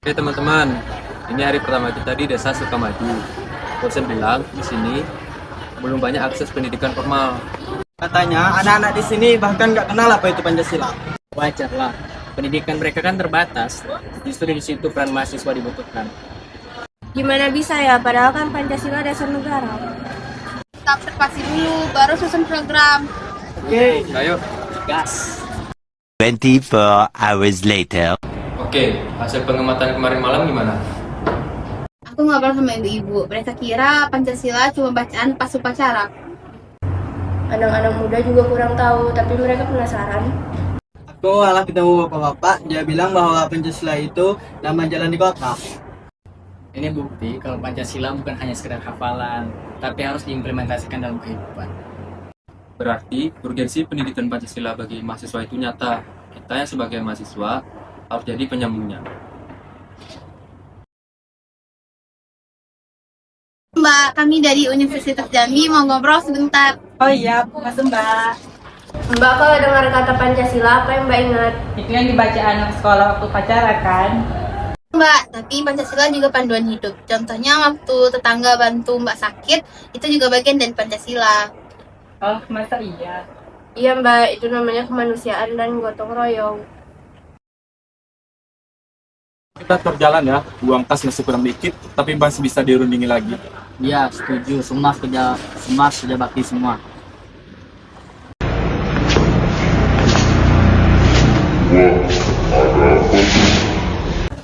Oke teman-teman, ini hari pertama kita di Desa Sukamaju. Dosen bilang di sini belum banyak akses pendidikan formal. Katanya anak-anak di sini bahkan nggak kenal apa itu Pancasila. Wajar lah, pendidikan mereka kan terbatas. Justru di situ peran mahasiswa dibutuhkan. Gimana bisa ya, padahal kan Pancasila dasar negara. Tahap terpasi dulu, baru susun program. Oke, Ayo. Gas! 24 hours later. Oke, hasil pengamatan kemarin malam gimana? Aku ngobrol sama ibu-ibu, mereka kira Pancasila cuma bacaan pas upacara. Anak-anak muda juga kurang tahu, tapi mereka penasaran. aku malah ketemu bapak-bapak, dia bilang bahwa Pancasila itu nama jalan di kota. Ini bukti kalau Pancasila bukan hanya sekedar hafalan, tapi harus diimplementasikan dalam kehidupan. Berarti urgensi pendidikan Pancasila bagi mahasiswa itu nyata. Kita yang sebagai mahasiswa harus jadi penyambungnya. Mbak, kami dari Universitas Jambi mau ngobrol sebentar. Oh iya, masuk Mbak. Mbak, kalau dengar kata Pancasila, apa yang Mbak ingat? Itu yang dibaca anak sekolah waktu pacaran kan? Mbak, tapi Pancasila juga panduan hidup. Contohnya waktu tetangga bantu Mbak sakit, itu juga bagian dari Pancasila. Oh, masa iya? Iya Mbak, itu namanya kemanusiaan dan gotong royong. Kita terjalan ya, uang kas masih kurang dikit, tapi masih bisa dirundingi lagi. Iya, setuju. Semua kerja bakti semua.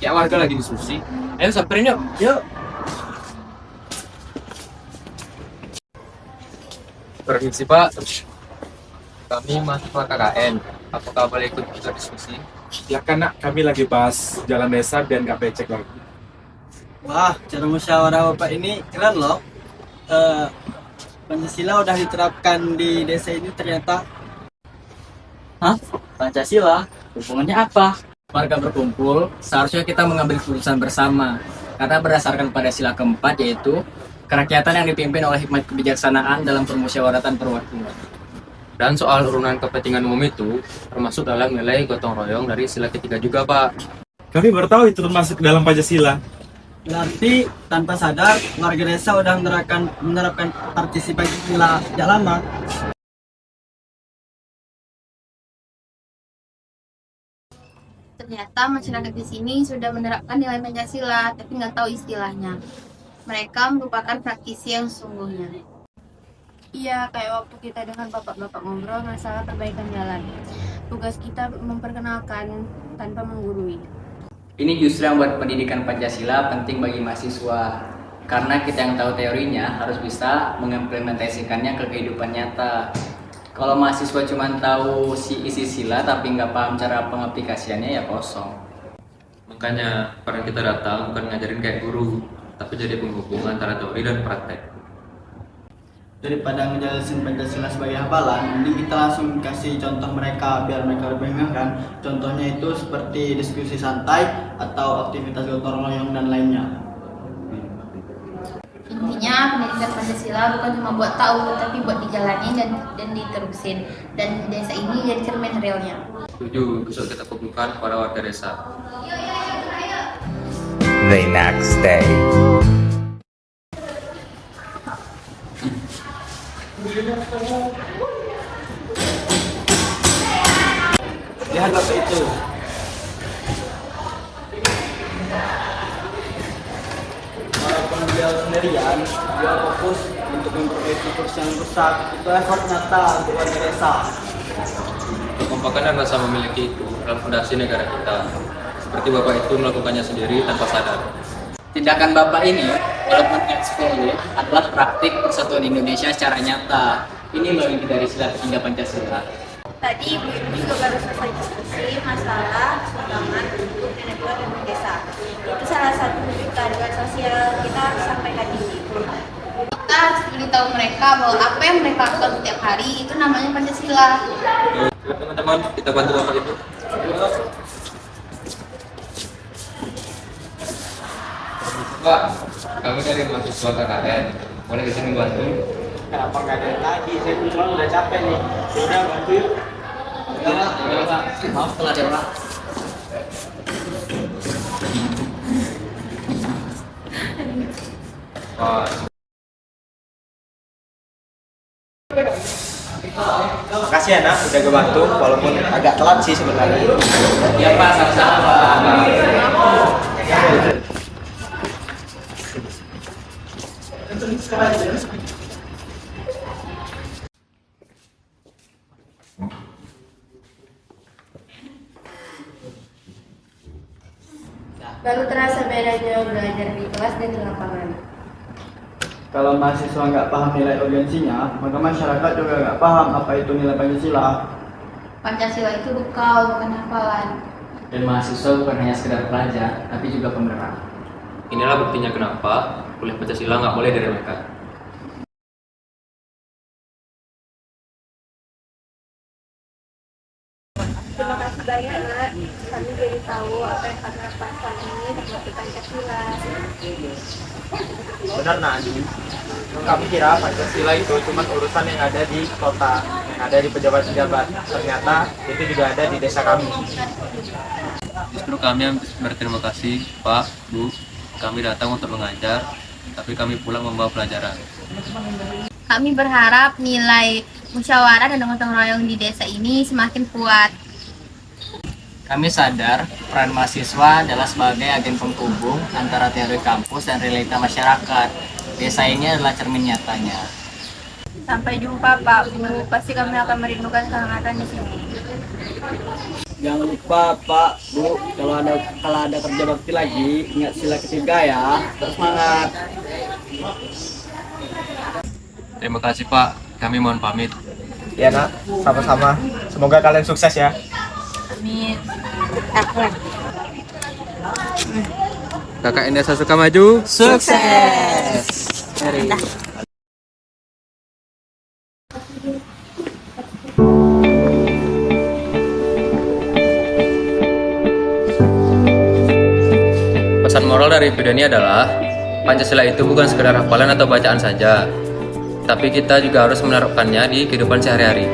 Ya warga lagi diskusi. Ayo samperin yuk. Yuk. Permisi Pak, kami mahasiswa KKN. Apakah boleh ikut kita diskusi? Ya kan nak, kami lagi bahas jalan desa dan nggak becek lagi. Wah, cara musyawarah bapak ini keren loh. Eh, Pancasila udah diterapkan di desa ini ternyata. Hah? Pancasila? Hubungannya apa? Warga berkumpul, seharusnya kita mengambil keputusan bersama. Karena berdasarkan pada sila keempat, yaitu kerakyatan yang dipimpin oleh hikmat kebijaksanaan dalam permusyawaratan perwakilan. Dan soal urunan kepentingan umum itu termasuk dalam nilai gotong royong dari sila ketiga juga Pak. Kami baru tahu itu termasuk dalam Pancasila. Berarti tanpa sadar warga desa udah menerapkan partisipasi sila sejak lama. Ternyata masyarakat di sini sudah menerapkan nilai Pancasila, tapi nggak tahu istilahnya. Mereka merupakan praktisi yang sesungguhnya. Iya, kayak waktu kita dengan bapak-bapak ngobrol masalah perbaikan jalan. Tugas kita memperkenalkan tanpa menggurui. Ini justru yang buat pendidikan Pancasila penting bagi mahasiswa. Karena kita yang tahu teorinya harus bisa mengimplementasikannya ke kehidupan nyata. Kalau mahasiswa cuma tahu isi sila tapi nggak paham cara pengaplikasiannya, ya kosong. Makanya peran kita datang bukan ngajarin kayak guru, tapi jadi penghubung antara teori dan praktek. Daripada ngejelasin Pancasila sebagai hafalan, mending kita langsung kasih contoh mereka biar mereka lebih mengerti. Contohnya itu seperti diskusi santai atau aktivitas gotong royong dan lainnya. Intinya pendidikan Pancasila bukan cuma buat tahu, tapi buat dijalani dan diterusin. Dan desa ini jadi cermin realnya. Setuju, besok kita kumpulkan para warga desa. The next day. Lihat bapak itu. Walaupun dia sendirian, dia fokus untuk memperbaiki kursi yang rusak. Itu effort nyata untuk warga desa. Kekompakan dan rasa memiliki itu adalah fondasi negara kita. Seperti Bapak itu melakukannya sendiri tanpa sadar. Tindakan Bapak ini, walaupun tidak sepele, adalah praktik persatuan Indonesia secara nyata. Ini loh inti dari sila ketiga Pancasila. Tadi ibu-ibu juga baru selesai diskusi masalah sumbangan untuk nenek-tua dan desa. Itu salah satu wujud keadilan sosial kita harus sampaikan di situ. Kita harus beritahu mereka bahwa apa yang mereka lakukan setiap hari itu namanya Pancasila. Teman-teman, kita bantu Bapak itu. Pak, kami dari mahasiswa KKN, boleh kesini bantu? Kenapa nggak dari tadi? Saya kebetulan udah capek nih. Udah bantu yuk. Maaf telah Pak. Makasih ya nak, udah ngebantu walaupun agak telat sih sebenarnya. Ya Pak, sama-sama Pak. Baru terasa bedanya belajar di kelas dan di lapangan. Kalau mahasiswa nggak paham nilai urgensinya, maka masyarakat juga nggak paham apa itu nilai Pancasila. Pancasila itu bekal, bukan hafalan. Dan mahasiswa bukan hanya sekedar pelajar, tapi juga penggerak. Inilah buktinya kenapa kuliah Pancasila nggak boleh diremehkan. Terima kasih banyak nak, kami jadi tahu apa yang kami rasakan ini seperti Pancasila. Benar nak Andi. Kami kira Pancasila itu cuma urusan yang ada di kota, yang ada di pejabat-pejabat. Ternyata itu juga ada di desa kami. Justru kami yang berterima kasih Pak, Bu. Kami datang untuk mengajar, tapi kami pulang membawa pelajaran. Kami berharap nilai musyawarah dan gotong royong di desa ini semakin kuat. Kami sadar peran mahasiswa adalah sebagai agen penghubung antara teori kampus dan realita masyarakat. Desa ini adalah cermin nyatanya. Sampai jumpa Pak Bu, pasti kami akan merindukan kehangatan di sini. Jangan lupa Pak, Bu, kalau ada kerja bakti lagi, ingat sila ketiga ya. Terus semangat. Terima kasih Pak, kami mohon pamit. Ya nak, sama-sama. Semoga kalian sukses ya. Amin. KKN Desa Sukamaju. Sukses! Pesan moral dari video ini adalah Pancasila itu bukan sekedar hafalan atau bacaan saja, tapi kita juga harus menerapkannya di kehidupan sehari-hari.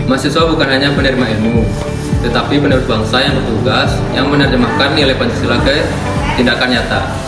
Mahasiswa bukan hanya penerima ilmu, tetapi penerus bangsa yang bertugas yang menerjemahkan nilai Pancasila ke tindakan nyata.